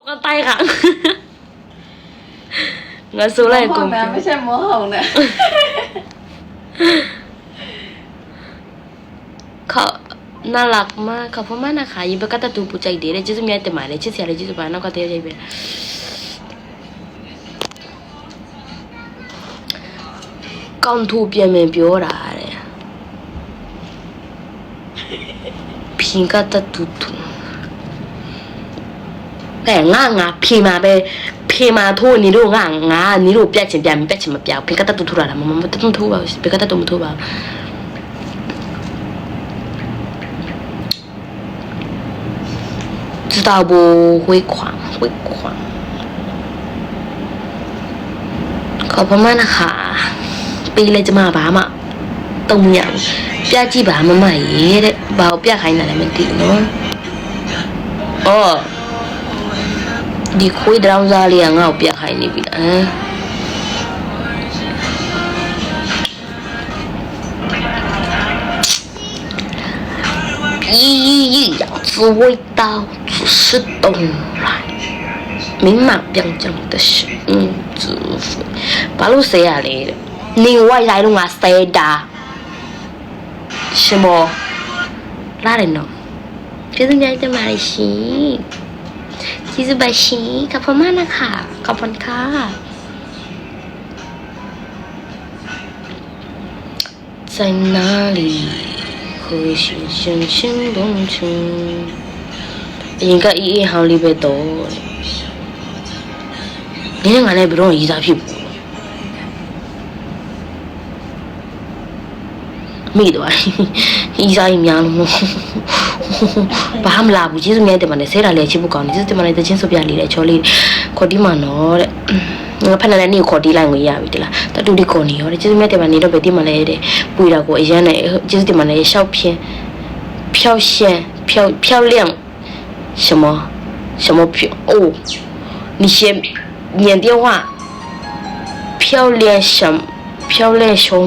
我带上，我收来公平。ไม่ใช่หมอหงนะเขาน่ารักมากเขาพ่อมานะคะยิ่งไปก็ตัดตัวปูใจดีเลยจิ๊บมีแต่หมายเลยจิ๊บเสียเลยจิ๊บไปน้องก็เที่ยวใจไปก่อนทูเปลี่ยนเป็น表达เลยพิงก็ตัดตัวแต่งาพีมาไปพีมาทูนี่ดูงานี่ดูเปียกเฉียนเปียกไม่เปียกเฉียนมาเปียกพิงก็ตัดตัวละมันต้องทูบ่พิงก็ตัดตัวมันทูบ่知道不？会狂。ขอบคุณมากนะคะปีเลยจะมาบ้ามาต้มยำเปียจีบ้ามาใหม่เด้บ่าวเปียใครน่ะมันติเนาะอ๋อဒီခွေးတောင်စားလေးကငါ့ကိုပြခိုင်းနေပြီလား一样子味道只是东来明码标准的是智慧ဘာလို့ဆေးရလဲနေဝိုက်လိုက်တော့ငါဆေးတာရှင်မောလာတယ်နော်ကျေးဇူးများတင်ပါတယ်ရှင်ကျေးဇူးပါရှင်ขอบคุณมากนะคะขอบคุณค่ะ在哪里和谐相牵动情应该一行里边多你看俺那不容易咋屁股没的吧一下一秒了ဘာမှမလာဘူးကျေးဇူးများတင်ပါတယ်ဆဲတာလည်းချစ်ဖို့ကောင်းတယ်ကျေးဇူးတင်ပါတယ်တချင်းဆိုပြလေးလေချောလေးခေါ်တီးမှာနော်တဲ့ငါဖက်နေတဲ့နေ့ခေါ်တီးလိုက်ငွေရပြီတလားတတူလေးခေါ်နေရောတဲ့ကျေးဇူးများတင်ပါနေတော့ပဲတီးမှလည်းတဲ့ပွေတာကိုအရန်နဲ့ကျေးဇူးတင်ပါတယ်ရှောက်ဖြင်း飘线漂亮什么哦你先念电话漂亮小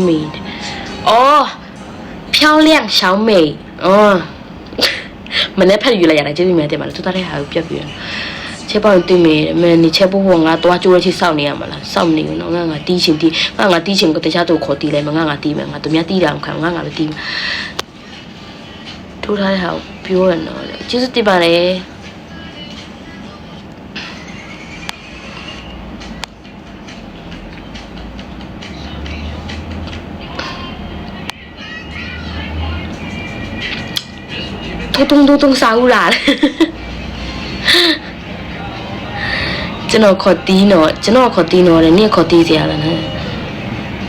美哦漂亮小美哦မနေ့ဖက်ယူလိုက်ရတယ်ကျေးဇူးများတင်ပါတယ်သူသားတဲ့ဟာကိုပြတ်ပြီးချဲပေါင်းတင်မယ်မင်းနေချဲဖို့ငါတွားကြိုးရချစောင့်နေရမှာလားစောင့်နေနော်ငါတီးချင်တီးငါတီးချင်ကိုတခြားတို့ခေါ်တီးလိုက်မငါတီးမယ်ငါသူများတီးတာမခံငါလည်းတီးထိုးထားတဲ့ဟာကိုပြောရနော်ကျေးဇူးတင်ပါတယ်咚စားဦးလာကျွန်တော်ခေါ်တီးနော်တဲ့နေ့ခေါ်တီးစရာလားနော်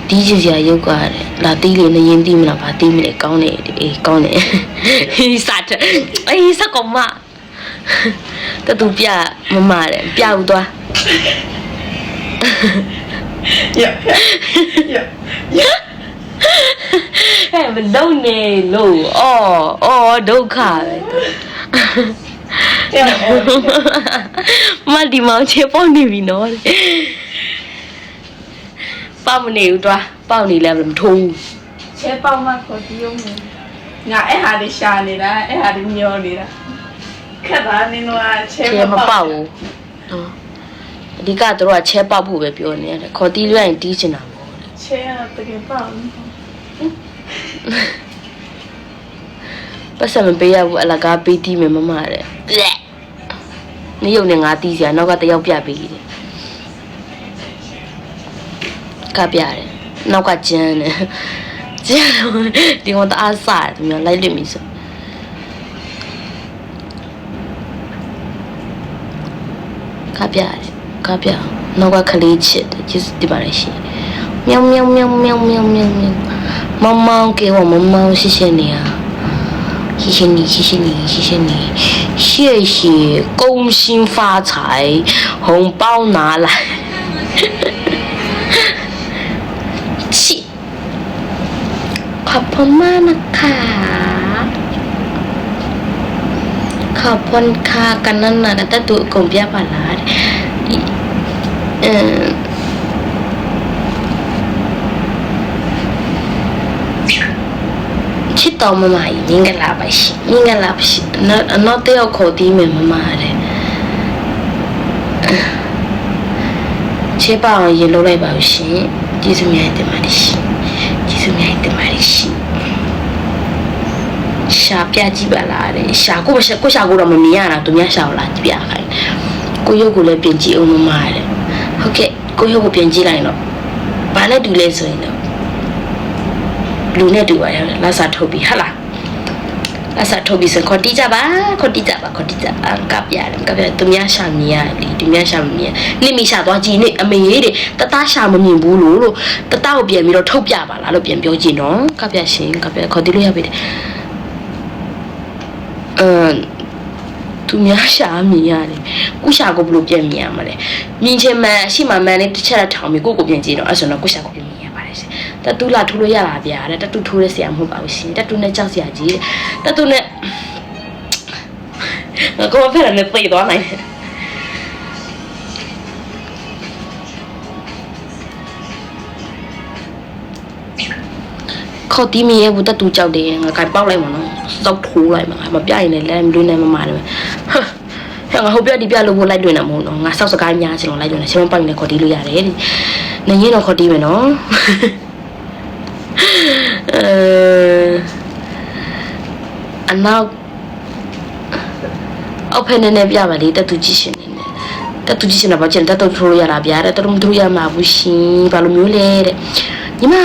တီးစရာရုပ်ကတဲ့လာတီးလေနေရင်တီးမလားဗာတီးမလဲကောင်းတယ်အေးကောင်းတယ်ဟိစားတယ်အေးစကောမတတူပြမတဲ့ပြဦးသွားဟဲ့မလုံးနေလို့အော်ဒုက္ခပဲမဒီမောင်ချေပေါက်နေပြီနော်ပေါက်မနေဘူးတွားပေါက်နေလဲမထိုးချဲပေါက်မှခေါ်တီးရုံနဲ့ငါအဲ့ဟာလေးရှာနေတာအဲ့ဟာလေးမျောနေတာခက်တာနင်တို့ကချဲမပေါက်ဘူးအဓိကသူတို့ကချဲပေါက်ဖို့ပဲပြောနေတယ်ခေါ်တီးလွှဲရင်တီးချင်တာပေါ့ချဲကတကယ်ပေါက်ပတ်စံမပေးရဘူးအလကားပေးတီးမယ်မမတဲ့နေရုံနဲ့ငါတီးစရာနောက်ကတယောက်ပြပေးတယ်ကပြတယ်နောက်ကကျန်းတယ်ကျန်းဒီကောင်တအားစားတယ်မြန်လိုက်လိမ့်မည်ဆိုကပြနောက်ကခလေးချစ်တယ်ကျေးဇူးတင်ပါတယ်ရှင်喵喵喵喵喵喵喵猫猫给我们猫谢谢你啊谢谢你谢谢恭喜发财红包拿来气ขอบคุณมากนะคะขอบคุณค่ะกันนั่นน่ะแต่ตัวกลมเปียบาลาချစ်တော်မမကြီးမင်္ဂလာပါရှင်နော်တယောက်ခေါ်တီးမယ်မမတဲ့切棒也落来保险，几十年的嘛的心，几十年的嘛的心。下边几百啦的，下过了没米呀啦，都没下了几百块。过有过来编辑我们买的，OK， 过有过编辑来了，把那丢来所以呢，路那丢完了，拉萨投币好啦。အစားထုတ်ပြီးစခေါ်တိကြပါခေါ်တိကြကပ်ရတယ်သူများရှာမြင်ရလေသူများရှာမမြင်နိမိရှာသွားကြည့်နေအမေတဲ့တတရှာမမြင်ဘူးလို့တတကိုပြန်ပြီးတော့ထုတ်ပြပါလားလို့ပြန်ပြောကြည့်နော်ကပ်ပြရှင်ကပ်ပြခေါ်တိလို့ရပြီသူများရှာမြင်ရတယ်ကိုရှာကိုဘလို့ပြန်မြင်ရမှာလဲမြင်ချင်မှရှိမှမှန်လေးတစ်ချက်ထောင်ပြီးကိုပြန်ကြည့်တော့အဲ့ဆိုတော့ကိုရှာကိုပြန်မြင်ရပါတယ်ရှင်တတူလာထိုးလို့ရတာဗျာတဲ့တတူထိုးရဆရာမဟုတ်ပါဘူးရှင်တတူနဲ့ကြောက်ဆရာကြီးတဲ့တတူနဲ့ကိုမဖက်ရနဲ့ပြေးသွားနိုင်တယ်ခေါ်တီးမရဲ့ဘူးတတူကြောက်တယ်ငါကပေါက်လိုက်မှာနော်စောက်ထိုးလိုက်မှာမပြရင်လည်းလည်းမလွေးနိုင်မမာတယ်ဟာငါဟိုပြဒီပြလို့ဖို့လိုက်တွင်တာမဟုတ်တော့ငါစောက်စကားများချင်လို့လိုက်တွင်တယ်ရှင်မပိုင်နဲ့ခေါ်တီးလို့ရတယ်တဲ့နေရင်တော့ခေါ်တီးမယ်နော်အနောက်အောက်ဖက်နဲ့ပြပါလေတတူကြည့်ရှင်နေတတူကြည့်ရှင်တော့ကျန်တတူထိုးရတာဗျာတဲ့တတူမထိုးရမှာဘူးရှင်ဘာလို့မျိုးလဲတဲ့ညီမ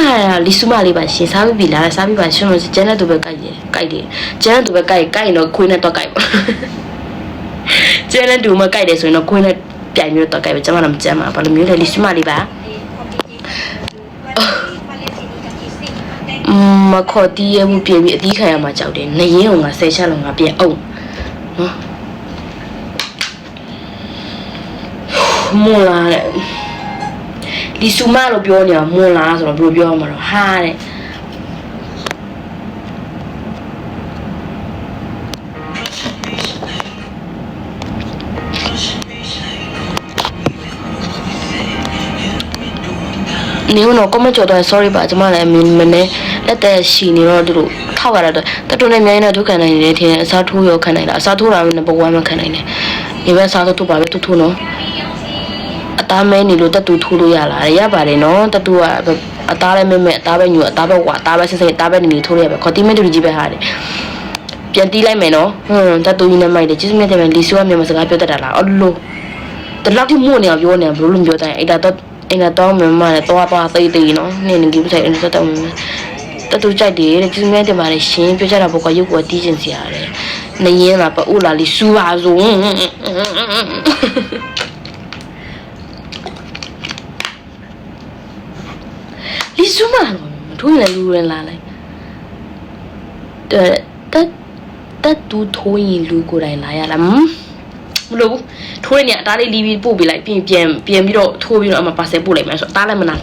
လီဆူမလေးပါရှင်စားပြီးပြီလားစားပြီးပါရှင်လို့ကျန်တဲ့သူပဲကြိုက်တယ်ကျန်တဲ့သူပဲကြိုက်ရင်တော့ခွေးနဲ့တော့ကြိုက်ပါကျန်တဲ့သူမကြိုက်တယ်ဆိုရင်တော့ခွေးနဲ့ပြိုင်မျိုးတော့ကြိုက်ပဲကျမတော့မကြမ်းပါဘာလို့မျိုးလဲလီဆူမလေးပါမခေါ်တီးရမှုပြင်ပြီးအသီးခံရမှာကြောက်တယ်နေရင်ကငါဆယ်ချက်လုံးငါပြင်အောင်နော်မလာတဲ့လီဆူမလို့ပြောနေတာမွန်လားဆိုတော့ဘယ်လိုပြောမှာတော့ဟာတဲ့နေတော့ကမကြော်တော့ sorry ပါကျမလည်းမင်းလက်သက်ရှိနေတော့တို့ထောက်ရတော့တတူနဲ့မြိုင်းတော့ဒုက္ခနိုင်နေတယ်ထင်အစားထိုးရောခံနိုင်တာအစားထိုးတာနံပါတ်1မှာခံနိုင်တယ်ဒီဘက်စားတော့ပါပဲတူနော်အသားမဲနေလို့တတူထိုးလို့ရလားရပါတယ်နော်တတူကအသားလည်းမဲအသားပဲညူအသားပဲဝါအသားပဲဆဲအသားပဲနေထိုးရပဲခေါ်တီးမဲတူကြီးပဲဟာတယ်ပြန်တီးလိုက်မယ်နော်တတူကြီးနဲ့မိုက်တယ်ကျေးဇူးမြတ်တယ်လီဆူကမြန်မာစကားပြောတတ်တာလားအော်လို့တလောက်ထိမို့နေအောင်ပြောနေဘလို့လို့ပြောတိုင်းအဲ့ဒါတော့မြန်မာနဲ့တော့သိနော်နေနေကြီးဆိုင်အဲ့ဒါတော့တတူကြိုက်တယ်တဲ့ကျေးဇူးမြတ်တယ်ပါတယ်ရှင်ပြောကြတာဘောကရုပ်ကတီးကျင်စရာတယ်နေရင်လာပအိုလာလီဆူပါဆိုလီဆူမထိုးရင်လူရလာလိုက်တတူထိုးရင်လူကိုယ်တိုင်လာရလားမလို့ထိုးရနေအသားလေးလီးပြီးပို့ပေးလိုက်ပြန်ပြီးတော့ထိုးပြီးတော့အမပါဆယ်ပို့လိုက်မယ်ဆိုအသားလည်းမနာ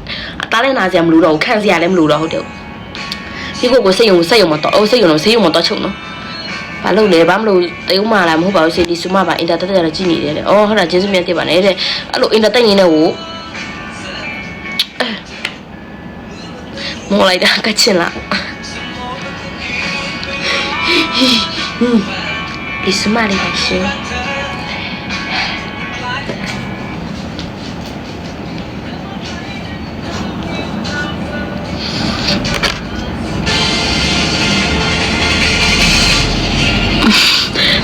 အသားလည်းနာစရာမလိုတော့ဘူးခန့်စရာလည်းမလိုတော့ဟုတ်တယ်ဒီကိုစိတ်ယုံမတော့စိတ်ယုံမတော့ချုပ်နော်ဘာလို့လဲဘာမလို့တယုံမာလာမဟုတ်ပါဘူးစီဒီဆူမပါအင်တာတက်ကြည့်နေတယ်လေအော်ဟုတ်တာကျေးဇူးမြတ်တင်ပါနဲ့တဲ့အဲ့လိုအင်တာတက်ရင်လည်းဟိုမောလိုက်တာကချင်လားဒီဆူမလေးပါရှင်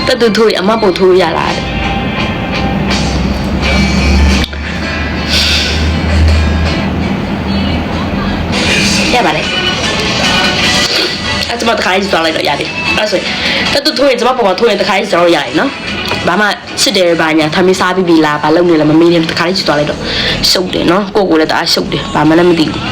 တတူထိုးရအမပုတ်ထိုးရလားရပါလေအဲ့ကျမတခါကြီးသွားလိုက်တော့ရတယ်အဲ့ဆိုတတူထိုးရင်ကျမပုံမှာထိုးရင်တခါကြီးသွားလို့ရတယ်နော်ဘာမှချစ်တယ်ဘာညာထမင်းစားပြီးပြီလားဘာလုပ်နေလဲမမေးတယ်တခါကြီးသွားလိုက်တော့ရှုပ်တယ်နော်ကိုလည်းတအားရှုပ်တယ်ဘာမှလည်းမသိဘူး